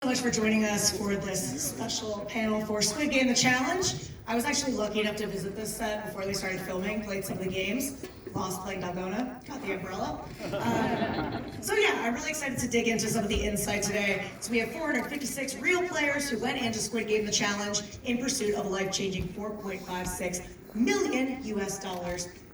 so much for joining us for this special panel for Squid Game, the challenge. I was actually lucky enough to visit this set before they started filming, played some of the games, lost playing Dalgona, got the umbrella. So yeah, I'm really excited to dig into some of the insight today. So we have 456 real players who went into Squid Game, the challenge in pursuit of a life-changing $4.56 million US.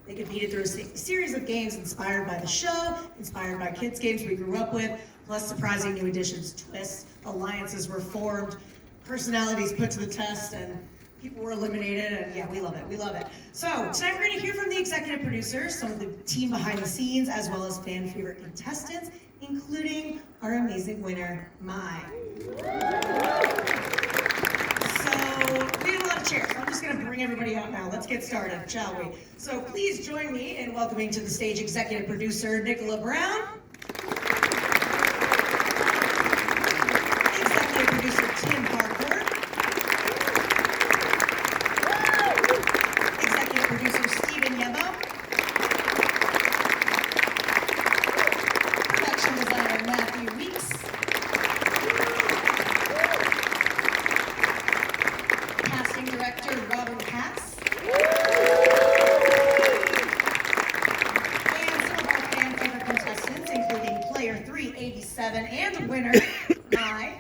They competed through a series of games inspired by the show, inspired by kids' games we grew up with, plus surprising new additions, twists, alliances were formed, personalities put to the test, and people were eliminated, and yeah, we love it, we love it. So, tonight we're going to hear from the executive producers, some of the team behind the scenes, as well as fan favorite contestants, including our amazing winner, Mai. So, we have a lot of chairs, so I'm just going to bring everybody out now. Let's get started, shall we? So, please join me in welcoming to the stage executive producer, Nicola Brown. Executive producer, Tim Parker. Executive producer, Stephen Yebo. Production designer, Matthew Weeks. Casting director, Robin Katz. And some of our fan favorite contestants, including player 387 and winner, Mai.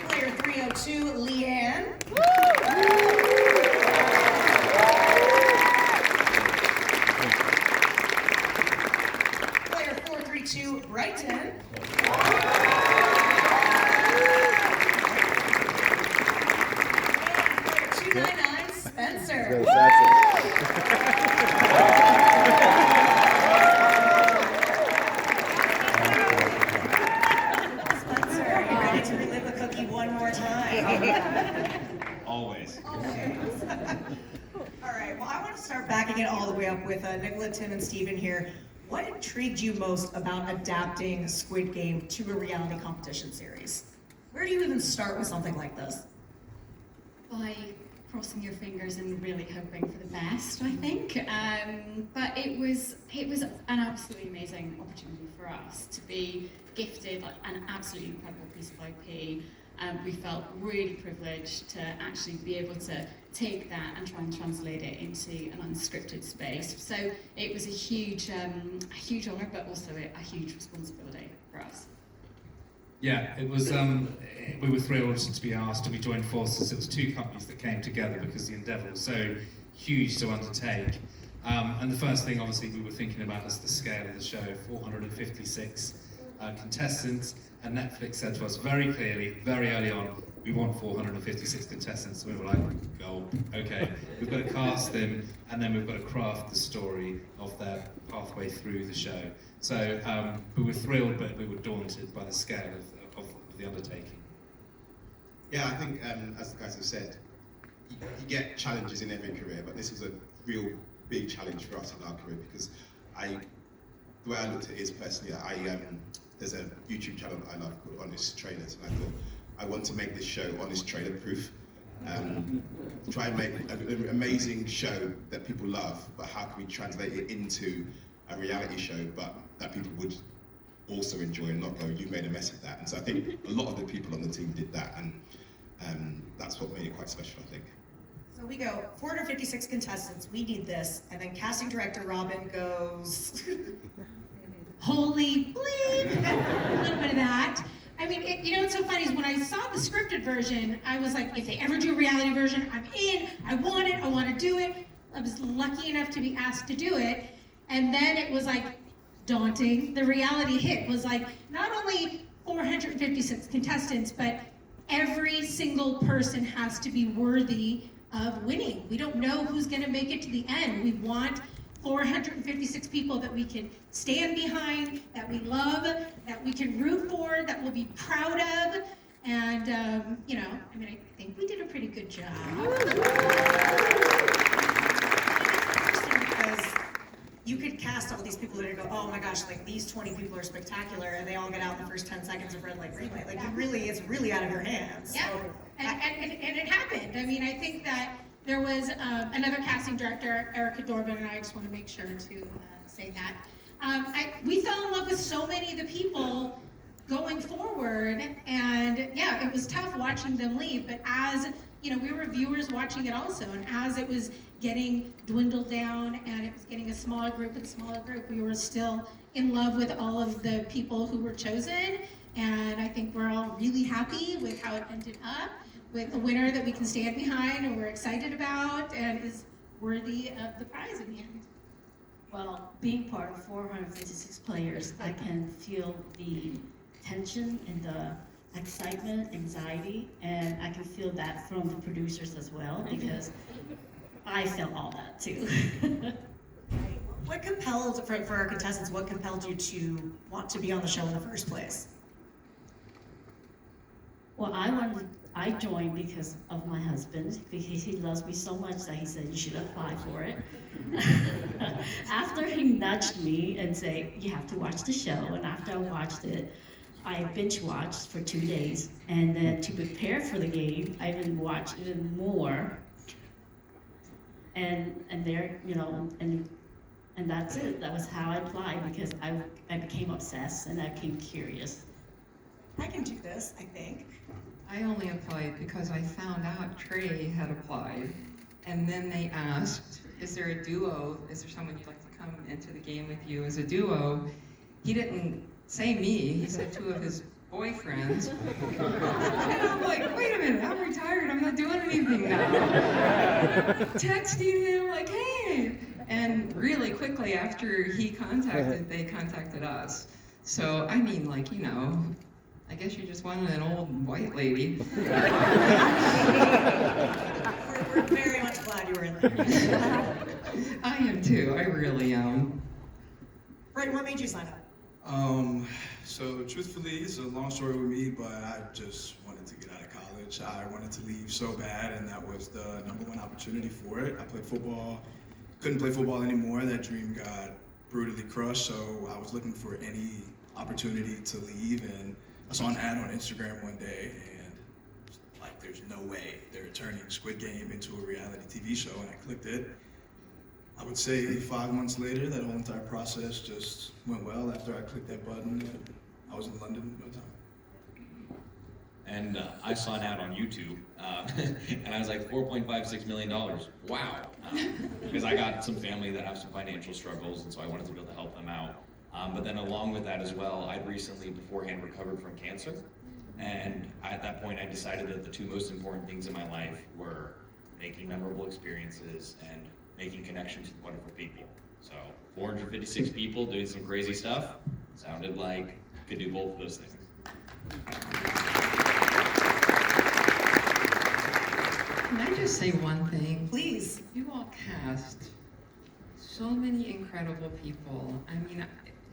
Player 302, Leanne. Player 432, Brighton. And player 299, Spencer. Spencer, are you ready to relive the cookie one more time? Always. Always. All right, well, I want to start backing it all the way up with Nicola, Tim, and Stephen here. What intrigued you most about adapting Squid Game to a reality competition series? Where do you even start with something like this? By crossing your fingers and really hoping for the best, I think. But it was an absolutely amazing opportunity for us to be gifted like an absolutely incredible piece of IP. We felt really privileged to actually be able to take that and try and translate it into an unscripted space. So it was a huge honor, but also a huge responsibility for us. Yeah, it was. We were thrilled to be asked to be joined forces. It was two companies that came together because the endeavour was so huge to undertake. And the first thing, obviously, we were thinking about is the scale of the show: 456 contestants. And Netflix said to us very clearly, very early on, we want 456 contestants. So we were like, oh, okay, we've got to cast them, and then we've got to craft the story of their pathway through the show. So we were thrilled, but we were daunted by the scale of the undertaking. Yeah, I think, as the guys have said, you get challenges in every career, but this was a real big challenge for us in our career because the way I looked at it is personally, there's a YouTube channel that I love called Honest Trailers, and I thought I want to make this show honest trailer proof. Try and make an amazing show that people love, but how can we translate it into a reality show, but that people would also enjoy and not go, you made a mess of that. And so I think a lot of the people on the team did that, and that's what made it quite special, I think. So we go 456 contestants, we need this, and then casting director Robin goes, Holy bleep! A little bit of that. I mean, what's so funny is when I saw the scripted version, I was like, if they ever do a reality version, I'm in, I want it, I want to do it. I was lucky enough to be asked to do it. And then it was like daunting. The reality hit was like not only 456 contestants, but every single person has to be worthy of winning. We don't know who's going to make it to the end. We want 456 people that we can stand behind, that we love, that we can root for, that we'll be proud of. And, I think we did a pretty good job. Because you could cast all these people that go, oh my gosh, like these 20 people are spectacular, and they all get out in the first 10 seconds of red light, green light. Like it's really out of your hands. Yeah, So, and it happened. I mean, I think that There was another casting director, Erica Dorban, and I just want to make sure to say that. We fell in love with so many of the people going forward, and yeah, it was tough watching them leave, but as, you know, we were viewers watching it also, and as it was getting dwindled down and it was getting a smaller group and smaller group, we were still in love with all of the people who were chosen, and I think we're all really happy with how it ended up, with a winner that we can stand behind and we're excited about and is worthy of the prize in the end. Well, being part of 456 players, I can feel the tension and the excitement, anxiety, and I can feel that from the producers as well, because I felt all that too. What compelled, for our contestants, what compelled you to want to be on the show in the first place? Well, I joined because of my husband, because he loves me so much that he said, you should apply for it. After he nudged me and said, you have to watch the show, and after I watched it, I binge watched for 2 days, and then to prepare for the game, I even watched even more. And there, you know, and that's it. That was how I applied, because I became obsessed and I became curious. I can do this, I think. I only applied because I found out Trey had applied, and then they asked, is there a duo? Is there someone you'd like to come into the game with you as a duo? He didn't say me, he said 2 of his boyfriends. And I'm like, wait a minute, I'm retired, I'm not doing anything now. Texting him like, hey! And really quickly after he contacted, they contacted us. So, I mean, like, you know, I guess you just wanted an old white lady. We're very much glad you were in there. I am too, I really am. Right, what made you sign up? So truthfully, it's a long story with me, but I just wanted to get out of college. I wanted to leave so bad, and that was the #1 opportunity for it. I played football, couldn't play football anymore. That dream got brutally crushed, so I was looking for any opportunity to leave, and I saw an ad on Instagram one day, and like, there's no way they're turning Squid Game into a reality TV show, and I clicked it. I would say 5 months later, that whole entire process just went well after I clicked that button, and I was in London in no time. And I saw an ad on YouTube, and I was like, $4.56 million, wow. Because I got some family that have some financial struggles, and so I wanted to be able to help them out. But then along with that as well, I'd recently beforehand recovered from cancer, and at that point I decided that the 2 most important things in my life were making memorable experiences and making connections with wonderful people. So 456 people doing some crazy stuff, sounded like I could do both of those things. Can I just say one thing? Please. You all cast so many incredible people. I mean,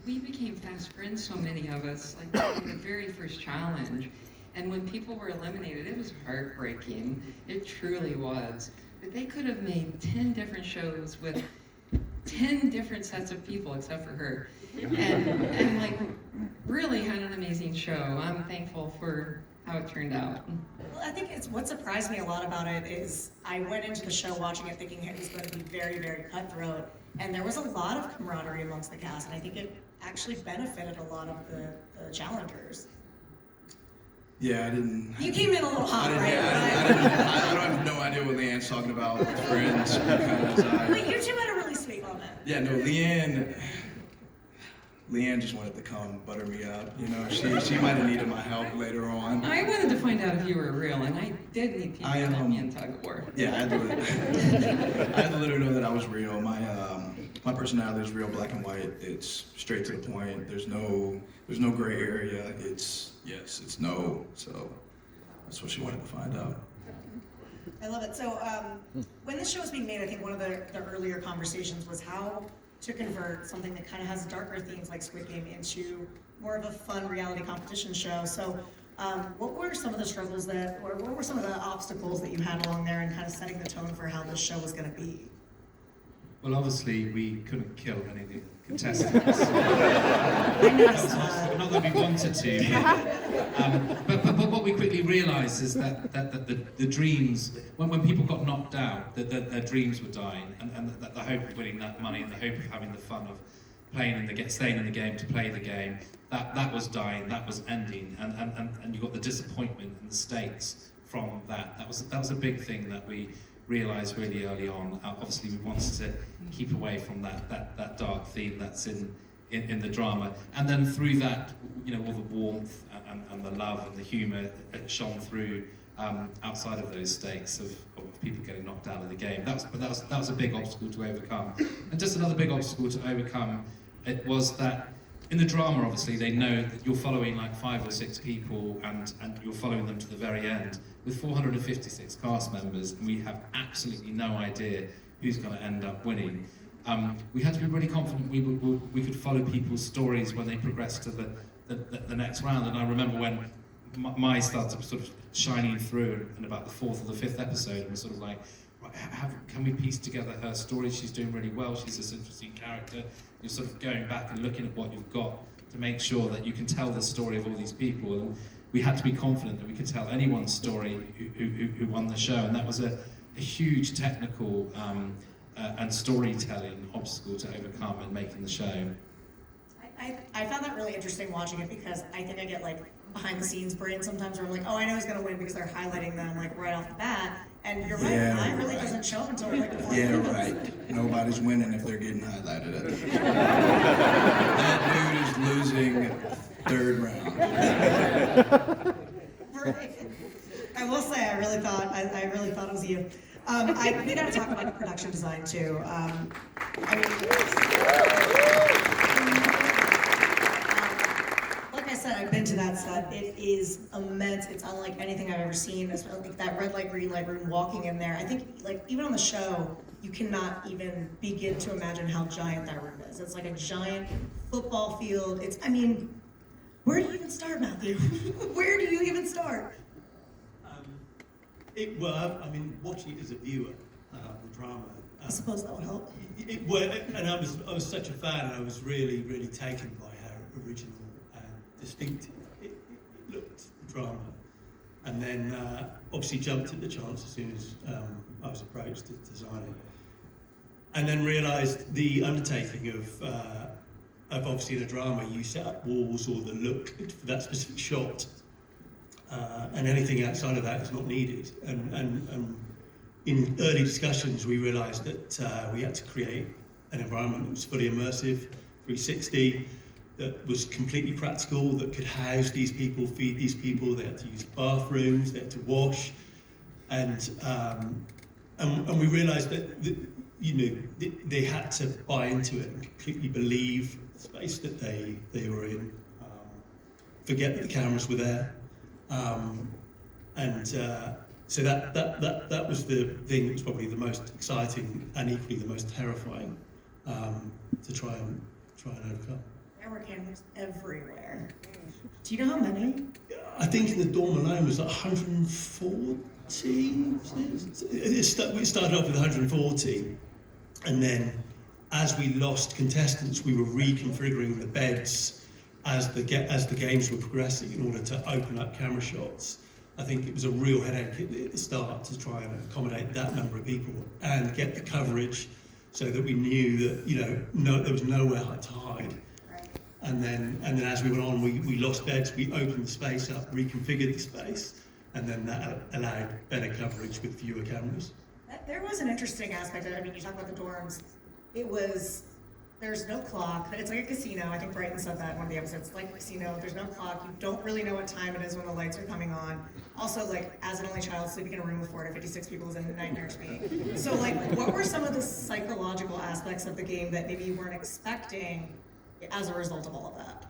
we became fast friends, so many of us, like in the very first challenge. And when people were eliminated, it was heartbreaking. It truly was. But they could have made 10 different shows with 10 different sets of people except for her. And like, really had an amazing show. I'm thankful for how it turned out. Well, I think it's what surprised me a lot about it is I went into the show watching it thinking it was going to be very, very cutthroat, and there was a lot of camaraderie amongst the cast, and I think it actually benefited a lot of the challengers. Yeah, I didn't. You came in a little hot, right? I don't have no idea what Leanne's talking about with friends, because But you 2 had a really sweet moment. yeah, no, Leanne just wanted to come butter me up. You know, she might have needed my help later on. I wanted to find out if you were real, and I did need people to help me in tug of war. Yeah, I had to let her know that I was real. My personality is real, black and white. It's straight to the point. There's no gray area. It's yes, it's no. So that's what she wanted to find out. I love it. So when this show was being made, I think one of the earlier conversations was how to convert something that kind of has darker themes like Squid Game into more of a fun reality competition show. So what were some of the struggles or what were some of the obstacles that you had along there and kind of setting the tone for how this show was going to be? Well, obviously we couldn't kill any of the contestants. I noticed that. Not when we wanted to. But what we quickly realised is that the dreams, when people got knocked out, that their dreams were dying, and that the hope of winning that money and the hope of having the fun of staying in the game to play the game, that was dying, that was ending, and you got the disappointment and the stakes from that. That was a big thing that we realised really early on. Obviously, we wanted to keep away from that dark theme that's in the drama, and then through that, you know, all the warmth and the love and the humour that shone through outside of those stakes of people getting knocked out of the game. That was a big obstacle to overcome, and just another big obstacle to overcome. It was that in the drama, obviously, they know that you're following like 5 or 6 people, and you're following them to the very end. With 456 cast members, and we have absolutely no idea who's going to end up winning. We had to be really confident we could follow people's stories when they progressed to the next round. And I remember when my started sort of shining through in about the 4th or the 5th episode, and was sort of like, right, can we piece together her story? She's doing really well. She's this interesting character. You're sort of going back and looking at what you've got to make sure that you can tell the story of all these people. And we had to be confident that we could tell anyone's story who won the show, and that was a huge technical and storytelling obstacle to overcome in making the show. I found that really interesting watching it, because I think I get like behind the scenes brain sometimes where I'm like, oh, I know who's gonna win because they're highlighting them like right off the bat. And you're right, Yeah. mine really doesn't show up until like the fourth Yeah, minute. right. Nobody's winning if they're getting highlighted at the That dude is losing 3rd round. I will say, I really thought it was you. We gotta talk about the production design too. Like I said, I've been to that set. It is immense. It's unlike anything I've ever seen. It's like that red light, green light room, walking in there. I think, like, even on the show, you cannot even begin to imagine how giant that room is. It's like a giant football field. Where do you even start, Matthew? Where do you even start? Watching it as a viewer, the drama. I suppose that would help. I was such a fan, and I was really, really taken by how original and distinctive it looked, the drama. And then obviously jumped at the chance as soon as I was approached to design it. And then realised the undertaking of obviously the drama, you set up walls or the look for that specific shot. And anything outside of that is not needed. And in early discussions, we realised that we had to create an environment that was fully immersive, 360, that was completely practical, that could house these people, feed these people. They had to use bathrooms, they had to wash, and we realised that they had to buy into it and completely believe the space that they were in, forget that the cameras were there. So that was the thing that was probably the most exciting and equally the most terrifying to try and overcome. There were cameras everywhere. Do you know how many? I think in the dorm alone was like 140. We started off with 140, and then as we lost contestants, we were reconfiguring the beds as the games were progressing in order to open up camera shots. I think it was a real headache at the start to try and accommodate that number of people and get the coverage so that we knew that there was nowhere to hide. Right. And then as we went on, we lost beds, we opened the space up, reconfigured the space, and then that allowed better coverage with fewer cameras. There was an interesting aspect of it. I mean, you talk about the dorms. There's no clock. It's like a casino. I think Brighton said that in one of the episodes. It's like a casino. There's no clock. You don't really know what time it is when the lights are coming on. Also, like, as an only child, sleeping in a room with 456 people is a nightmare to me. So, like, what were some of the psychological aspects of the game that maybe you weren't expecting as a result of all of that?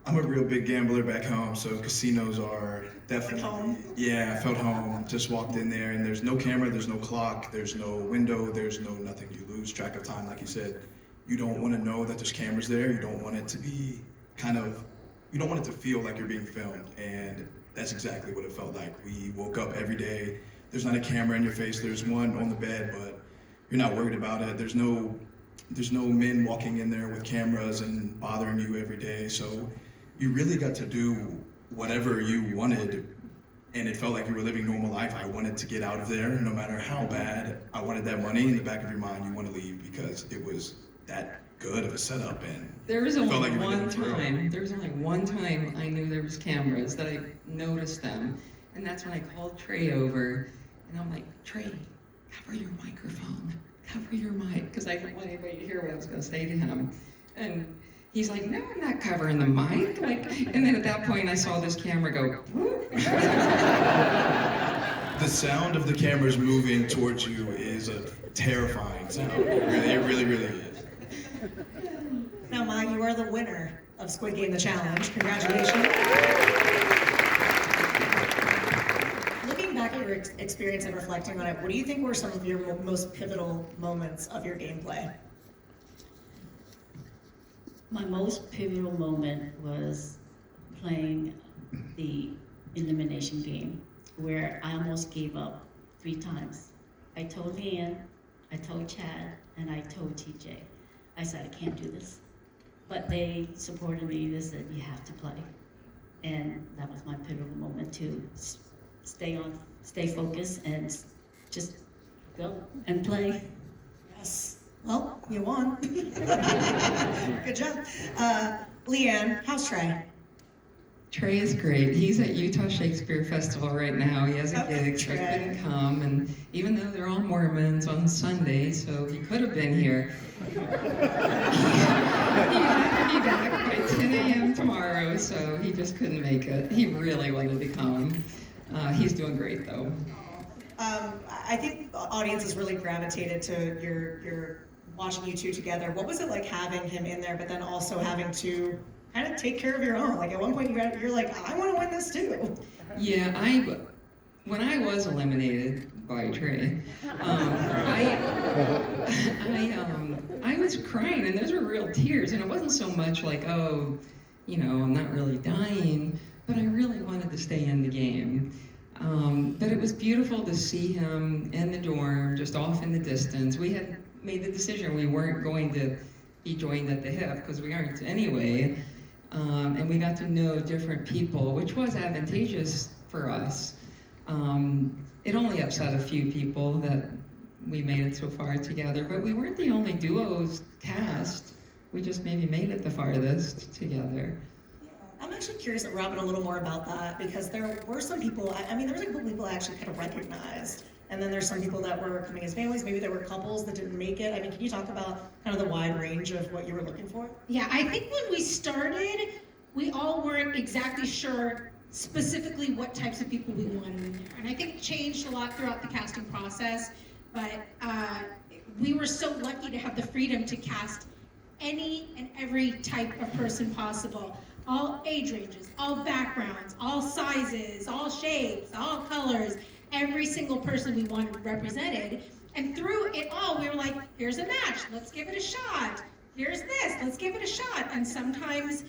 I'm a real big gambler back home, so casinos are definitely... Like home? Yeah, I felt home. Just walked in there, and there's no camera, there's no clock, there's no window, there's no nothing. You lose track of time, like you said. You don't want to know that there's cameras there. You don't want it to be you don't want it to feel like you're being filmed, and that's exactly what it felt like. We woke up every day. There's not a camera in your face. There's one on the bed, but you're not worried about it. There's no there's no men walking in there with cameras and bothering you every day. So you really got to do whatever you wanted, and it felt like you were living normal life. I wanted to get out of there, no matter how bad I wanted that money. In the back of your mind, you want to leave because it was that good of a setup, and There was it only felt like you were one living through. time. There was only one time I knew there was cameras that I noticed them, and that's when I called Trey over, and I'm like, Trey, cover your microphone, cover your mic, because I didn't want anybody to hear what I was going to say to him, and he's like, no, I'm not covering the mic. Like, and then at that point, I saw this camera go. Whoop. The sound of the cameras moving towards you is a terrifying sound. It really, really is. Now, Ma, you are the winner of Squid Game, the challenge. Congratulations. Looking back at your experience and reflecting on it, what do you think were some of your most pivotal moments of your gameplay? My most pivotal moment was playing the elimination game, where I almost gave up 3 times. I told Leanne, I told Chad, and I told TJ. I said, I can't do this. But they supported me. They said, you have to play. And that was my pivotal moment to stay focused and just go and play. Yes. Well, you won. Good job. Leanne, how's Trey? Trey is great. He's at Utah Shakespeare Festival right now. He has a Okay, gig, so he Trey. couldn't come. And even though they're all Mormons on Sunday, so he could have been here. He had to be back by 10 a.m. tomorrow, so he just couldn't make it. He really wanted to come. He's doing great, though. I think the audience has really gravitated to your watching you two together. What was it like having him in there, but then also having to kind of take care of your own? Like at one point you're like, I want to win this too. Yeah, when I was eliminated by Trey, I was crying, and those were real tears, and it wasn't so much like, oh, you know, I'm not really dying, but I really wanted to stay in the game. But it was beautiful to see him in the dorm, just off in the distance. We had made the decision we weren't going to be joined at the hip, because we aren't anyway. And we got to know different people, which was advantageous for us. It only upset a few people that we made it so far together, but we weren't the only duos cast. We just maybe made it the farthest together. I'm actually curious, Robin, a little more about that, because there were some people, I mean, there were a couple people I actually kind of recognized, and then there's some people that were coming as families, maybe there were couples that didn't make it. I mean, can you talk about kind of the wide range of what you were looking for? Yeah, I think when we started, we all weren't exactly sure specifically what types of people we wanted in there. And I think it changed a lot throughout the casting process, but we were so lucky to have the freedom to cast any and every type of person possible. All age ranges, all backgrounds, all sizes, all shapes, all colors, every single person we wanted represented. And through it all, we were like, here's a match, let's give it a shot. Here's this, let's give it a shot. And sometimes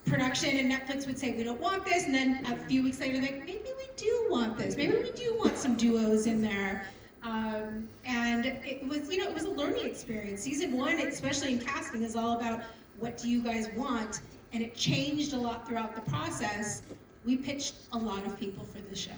production and Netflix would say, we don't want this. And then a few weeks later, they're like, maybe we do want this. Maybe we do want some duos in there. And it was, you know, it was a learning experience. Season 1, especially in casting, is all about what do you guys want? And it changed a lot throughout the process. We pitched a lot of people for the show.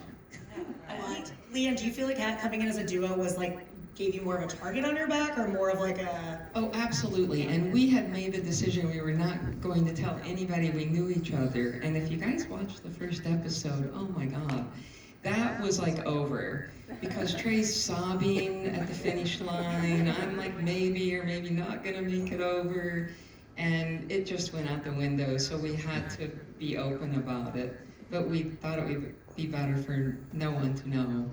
A lot. Leanne, do you feel like coming in as a duo was like, gave you more of a target on your back, or more of like a... Oh, absolutely. And we had made the decision we were not going to tell anybody we knew each other. And if you guys watched the first episode, oh my God, that was like over. Because Trey's sobbing at the finish line. I'm like maybe or maybe not gonna make it over. And it just went out the window. So we had to be open about it. But we thought it would be better for no one to know.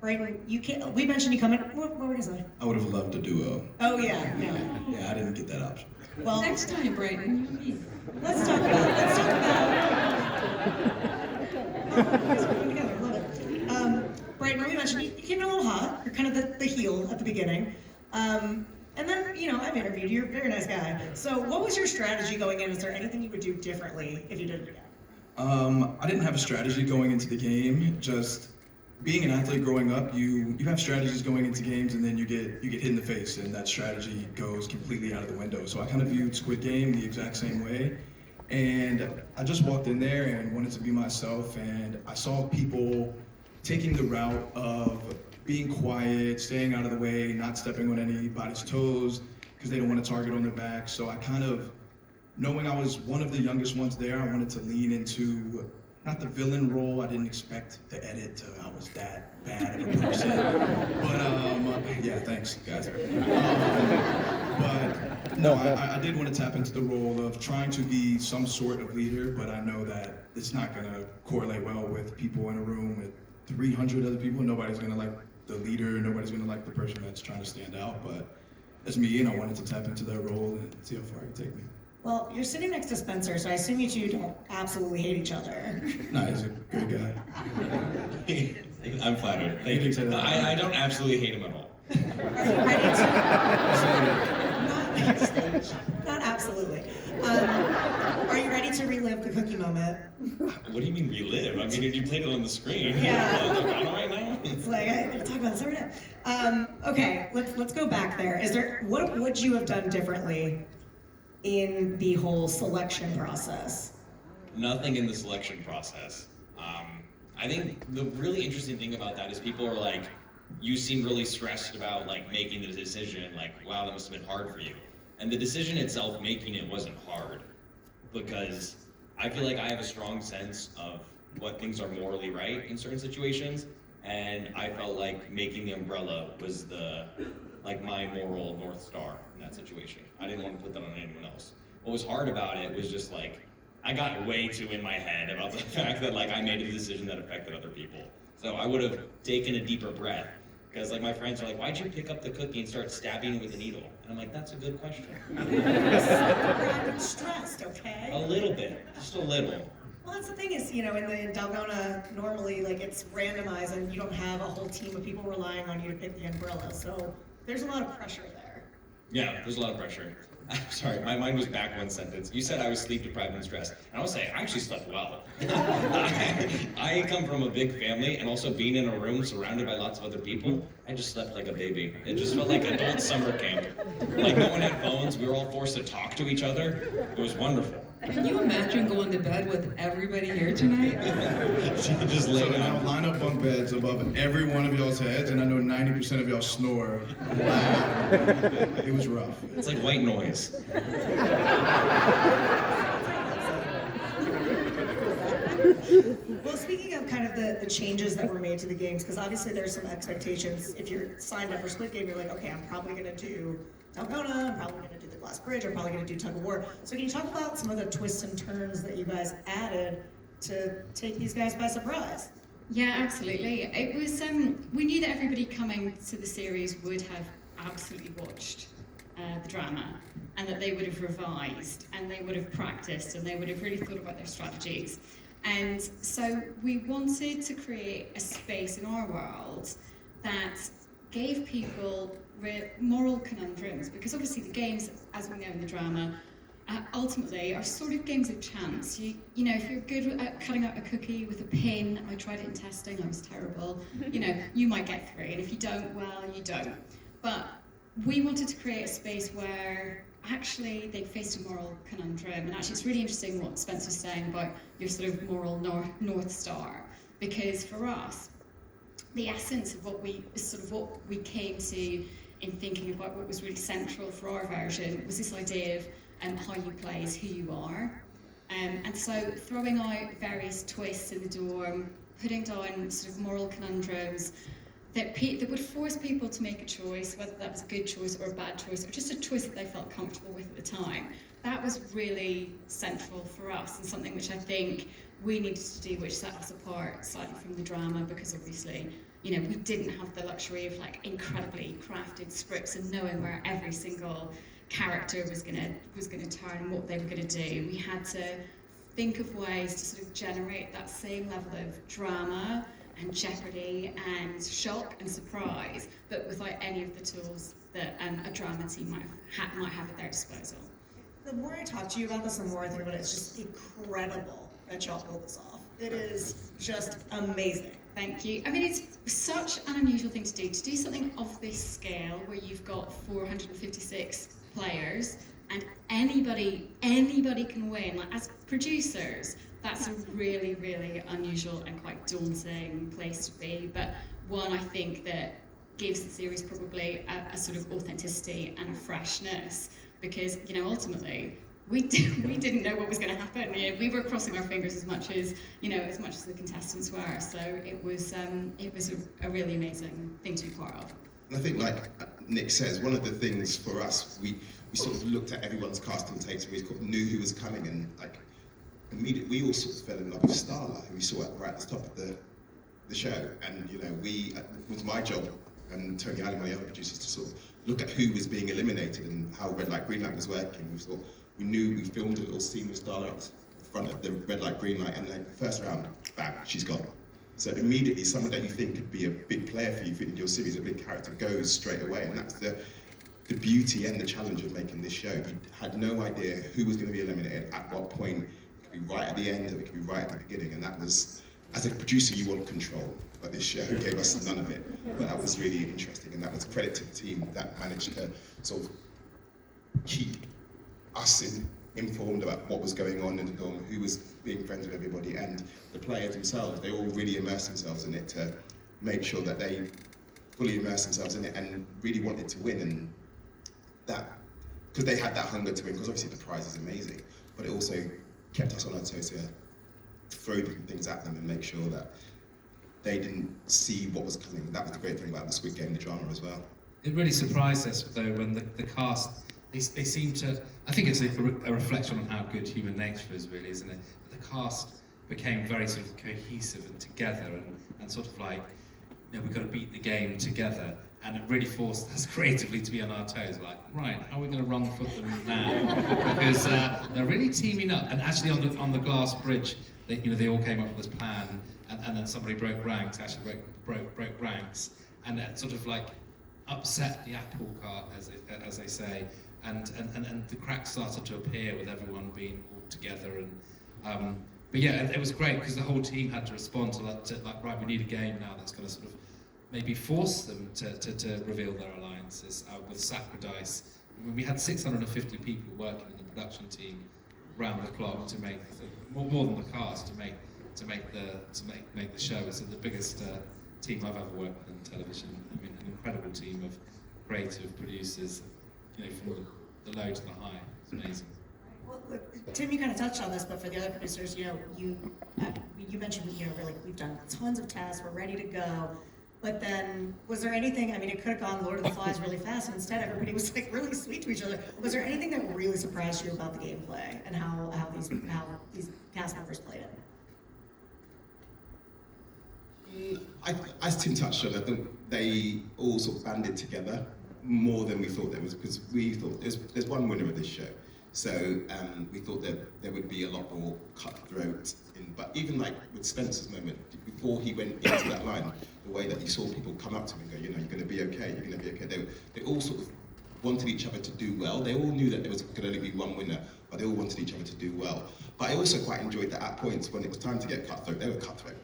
Right, you can't, we mentioned you coming, what were you saying? I would have loved a duo. Oh yeah, yeah. Yeah, I didn't get that option. Well, Next time, Brighton, you and me. let's talk about, together, love it. Brighton, we mentioned you came in a little hot, you're kind of the heel at the beginning. And then, you know, I've interviewed you, you're a very nice guy. So what was your strategy going in? Is there anything you would do differently if you did it again? I didn't have a strategy going into the game, just being an athlete growing up, you have strategies going into games, and then you get hit in the face, and that strategy goes completely out of the window. So I kind of viewed Squid Game the exact same way. And I just walked in there and wanted to be myself, and I saw people taking the route of being quiet, staying out of the way, not stepping on anybody's toes, because they don't want to target on their back. So I kind of, knowing I was one of the youngest ones there, I wanted to lean into, not the villain role. I didn't expect the edit to, I was that bad of a person. But yeah, thanks guys. But no, I did want to tap into the role of trying to be some sort of leader, but I know that it's not going to correlate well with people in a room with 300 other people. Nobody's going to like the leader, nobody's going to like the person that's trying to stand out, but as me, and I wanted to tap into that role and see how far it could take me. Well, you're sitting next to Spencer, so I assume you two don't absolutely hate each other. No, he's a good guy. I'm flattered. Thank you. say that. I don't absolutely hate him at all. Are you ready to? Not backstage. Not absolutely. Are you ready to relive the cookie moment? What do you mean relive? I mean, you played it on the screen. Yeah. Is it on right now? It's like I gotta talk about this every day. Okay, let's go back there. What would you have done differently in the whole selection process? Nothing in the selection process. I think the really interesting thing about that is people are like, you seem really stressed about like making the decision, like, wow, that must have been hard for you. And the decision itself, making it, wasn't hard, because I feel like I have a strong sense of what things are morally right in certain situations, and I felt like making the umbrella was my moral North Star in that situation. I didn't want to put that on anyone else. What was hard about it was just like, I got way too in my head about the fact that like I made a decision that affected other people. So I would have taken a deeper breath, because like my friends are like, why'd you pick up the cookie and start stabbing it with a needle? And I'm like, that's a good question. I'm stressed, okay? A little bit, just a little. Well, that's the thing is, in Dalgona, normally like it's randomized and you don't have a whole team of people relying on you to pick the umbrella. So there's a lot of pressure there. Yeah, there's a lot of pressure. I'm sorry, my mind was back one sentence. You said I was sleep deprived and stressed. And I was saying, I actually slept well. I come from a big family, and also being in a room surrounded by lots of other people, I just slept like a baby. It just felt like adult summer camp. Like no one had phones, we were all forced to talk to each other. It was wonderful. Can you imagine going to bed with everybody here tonight? Just lay So now down. line up on beds above every one of y'all's heads, and I know 90% of y'all snore loud. It was rough. It's like white noise. Well, speaking of kind of the changes that were made to the games, because obviously there's some expectations. If you're signed up for Squid Game, you're like, okay, I'm probably going to do Dalgona, I'm probably going to do the Glass Bridge, I'm probably going to do Tug of War. So can you talk about some of the twists and turns that you guys added to take these guys by surprise? Yeah, absolutely. It was, we knew that everybody coming to the series would have absolutely watched the drama, and that they would have revised, and they would have practiced, and they would have really thought about their strategies. And so we wanted to create a space in our world that gave people moral conundrums, because obviously the games, as we know in the drama, ultimately are sort of games of chance. You know, if you're good at cutting out a cookie with a pin, I tried it in testing, I was terrible, you might get through, and if you don't, well, you don't. But we wanted to create a space where actually they faced a moral conundrum, and actually it's really interesting what Spencer was saying about your sort of moral North Star, because for us, the essence of what we came to in thinking about what was really central for our version was this idea of how you play is who you are. And so throwing out various twists in the dorm, putting down sort of moral conundrums that would force people to make a choice, whether that was a good choice or a bad choice, or just a choice that they felt comfortable with at the time. That was really central for us, and something which I think we needed to do, which set us apart slightly from the drama, because obviously, we didn't have the luxury of like incredibly crafted scripts and knowing where every single character was gonna turn and what they were gonna do. We had to think of ways to sort of generate that same level of drama and jeopardy and shock and surprise, but without any of the tools that a drama team might have at their disposal. The more I talk to you about this, the more I think about it. It's just incredible that y'all pulled this off. It is just amazing. Thank you. I mean, it's such an unusual thing to do something of this scale where you've got 456 players and anybody can win. Like, as producers, that's a really, really unusual and quite daunting place to be, but one I think that gives the series probably a sort of authenticity and a freshness, because, you know, ultimately, we didn't know what was going to happen. You know, we were crossing our fingers as much as the contestants were. So it was a really amazing thing to be part of. And I think, like Nick says, one of the things for us, we sort of looked at everyone's casting tapes and we knew who was coming, and like immediately we all sort of fell in love with Starla, who we saw right at the top of the show. And you know, it was my job and Tony Allen, my other producers, to sort of look at who was being eliminated and how red light, green light was working. We knew we filmed a little scene with Starla at the front of the red light, green light, and then first round, bang, she's gone. So immediately, someone that you think could be a big player for you in your series, a big character, goes straight away, and that's the beauty and the challenge of making this show. You had no idea who was going to be eliminated at what point. It could be right at the end, or it could be right at the beginning, and that was, as a producer, you want control, but this show gave us none of it. But that was really interesting, and that was credit to the team that managed to sort of keep us informed about what was going on and who was being friends with everybody, and the players themselves. They all really immersed themselves in it to make sure that they fully immersed themselves in it and really wanted to win. And that, because they had that hunger to win, because obviously the prize is amazing, but it also kept us on our toes to throw different things at them and make sure that they didn't see what was coming. That was the great thing about the Squid Game, the drama as well. It really surprised us though when the cast, they seem to, I think it's a reflection on how good human nature is really, isn't it? But the cast became very sort of cohesive and together and sort of like, you know, we've got to beat the game together. And it really forced us creatively to be on our toes, like, right, how are we going to wrong foot them now? Because they're really teaming up. And actually on the glass bridge, they all came up with this plan, and then somebody broke ranks, actually broke ranks, and that sort of like upset the apple cart, as they say, and the cracks started to appear with everyone being all together. And but yeah, it was great because the whole team had to respond to like, right, we need a game now that's going to sort of maybe force them to reveal their alliances with Sacridice. I mean, we had 650 people working in the production team round the clock to make more than the cast to make the show. It's the biggest team I've ever worked with in television. I mean, an incredible team of creative producers, you know, from the low to the high. It's amazing. Well, look, Tim, you kind of touched on this, but for the other producers, you know, you mentioned, you know, really, we've done tons of tests, we're ready to go. But then, was there anything, I mean, it could have gone Lord of the Flies really fast, and instead everybody was like really sweet to each other. Was there anything that really surprised you about the gameplay and how these cast members played it? As Tim touched on, I think they all sort of banded together more than we thought there was, because we thought there's one winner of this show. So we thought that there would be a lot more cutthroat, but even like with Spencer's moment, before he went into that line, the way that he saw people come up to him and go, you know, you're going to be okay, you're going to be okay. They all sort of wanted each other to do well. They all knew that there was going to only be one winner, but they all wanted each other to do well. But I also quite enjoyed that at points when it was time to get cutthroat, they were cutthroat.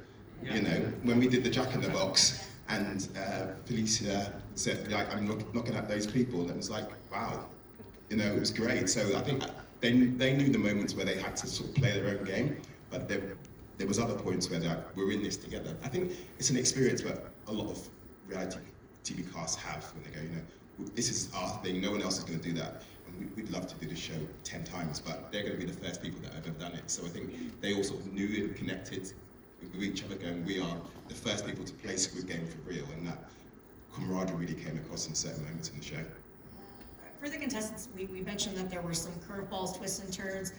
Yeah. You know, when we did the Jack in the Box and Felicia said, like, I'm knocking at those people, and it was like, wow. You know, it was great. So I think they knew the moments where they had to sort of play their own game, but there was other points where they're like, we're in this together. I think it's an experience where a lot of reality TV casts have when they go, you know, this is our thing, no one else is going to do that. And we'd love to do the show 10 times, but they're going to be the first people that have ever done it. So I think they all sort of knew and connected with each other, going, we are the first people to play Squid Game for real, and that camaraderie really came across in certain moments in the show. For the contestants, we mentioned that there were some curveballs, twists, and turns.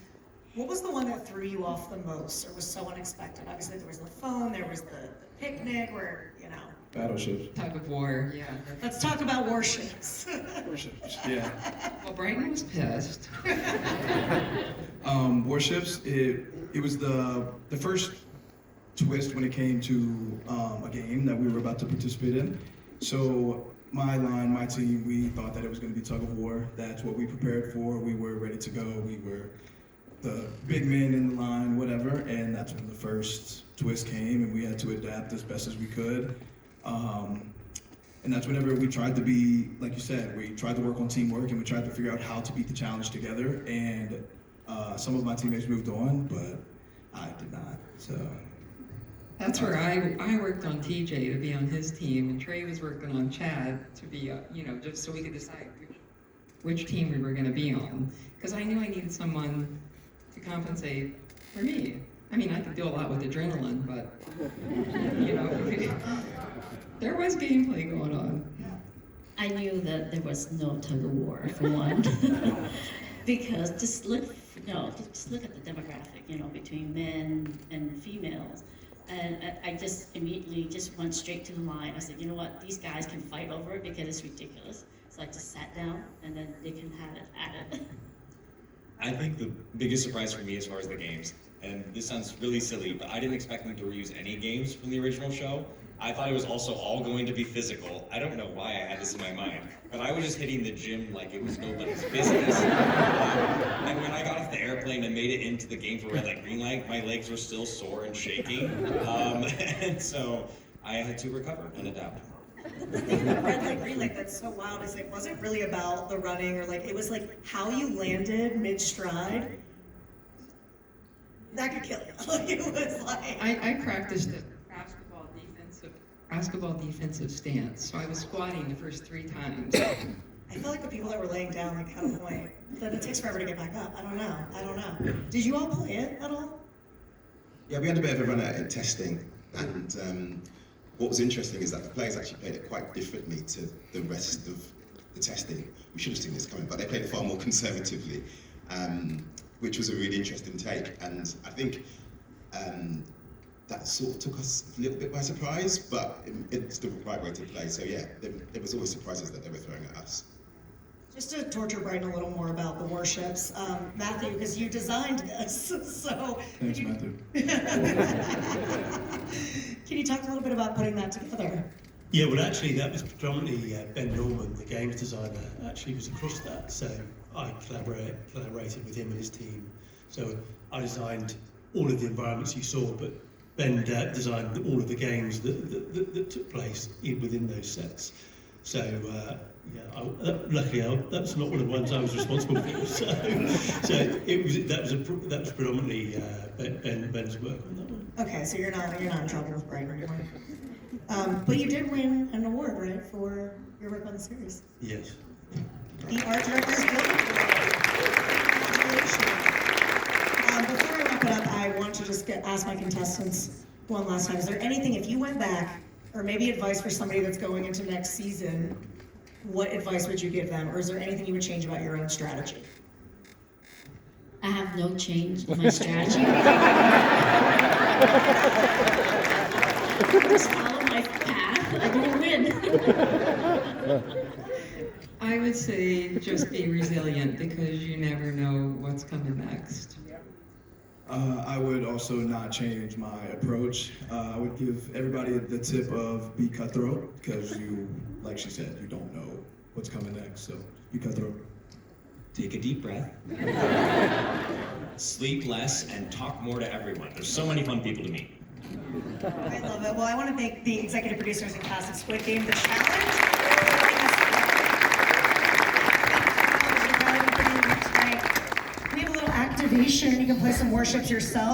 What was the one that threw you off the most, or was so unexpected? Obviously, there was the phone, there was the picnic, where, you know. Battleships. Tug of war, yeah. Let's talk about warships. Warships, yeah. Well, Brighton was pissed. Warships, it was the first twist when it came to a game that we were about to participate in. So my team, we thought that it was going to be tug of war. That's what we prepared for. We were ready to go. We were the big men in the line, whatever, and that's when the first twist came, and we had to adapt as best as we could. And that's whenever we tried to be, like you said, we tried to work on teamwork, and we tried to figure out how to beat the challenge together. And some of my teammates moved on, but I did not. So That's where I worked on TJ to be on his team, and Trey was working on Chad to be, just so we could decide which team we were going to be on. Because I knew I needed someone to compensate for me. I mean, I could do a lot with adrenaline, but, there was gameplay going on. I knew that there was no tug of war for one, because just look at the demographic, between men and females. And I just immediately just went straight to the line. I said, you know what, these guys can fight over it because it's ridiculous. So I just sat down, and then they can have it at it. I think the biggest surprise for me as far as the games, and this sounds really silly, but I didn't expect them to reuse any games from the original show. I thought it was also all going to be physical. I don't know why I had this in my mind, but I was just hitting the gym like it was nobody's business. And when I got off the airplane and made it into the game for red light, green light, my legs were still sore and shaking. And so I had to recover and adapt. The thing about red light, green light that's so wild is it wasn't really about the running or it was how you landed mid-stride. That could kill you. It was I practiced a basketball defensive stance, so I was squatting the first 3 times. I feel like the people that were laying down had a point. But it takes forever to get back up. I don't know. Did you all play it at all? Yeah, we had a bit of a run at it in testing, and what was interesting is that the players actually played it quite differently to the rest of the testing. We should have seen this coming, but they played it far more conservatively, which was a really interesting take. And I think that sort of took us a little bit by surprise, but it's the right way to play. So yeah, there was always surprises that they were throwing at us. Just to torture Brian a little more about the warships, Matthew, because you designed this, so... Thanks, Matthew. Can you talk a little bit about putting that together? Yeah, well actually that was predominantly Ben Norman, the games designer, actually was across that, so I collaborated with him and his team. So I designed all of the environments you saw, but Ben designed all of the games that took place within those sets. So luckily that's not one of the ones I was responsible for. So that was predominantly Ben's work on that one. Okay, so you're not in trouble with Brian anymore. But you did win an award, right, for your work on the series? Yes. The art director's building award. Congratulations. Before I wrap it up, I want to just ask my contestants one last time. Is there anything, if you went back, or maybe advice for somebody that's going into next season, what advice would you give them? Or is there anything you would change about your own strategy? I have no change in my strategy. Just follow my path, I will win. I would say just be resilient, because you never know what's coming next. I would also not change my approach. I would give everybody the tip of be cutthroat, because you, like she said, you don't know what's coming next, so be cutthroat. Take a deep breath. Sleep less and talk more to everyone. There's so many fun people to meet. I love it. Well, I want to thank the executive producers and cast of Squid Game, The Challenge. We have a little activation. You can play some warships yourself.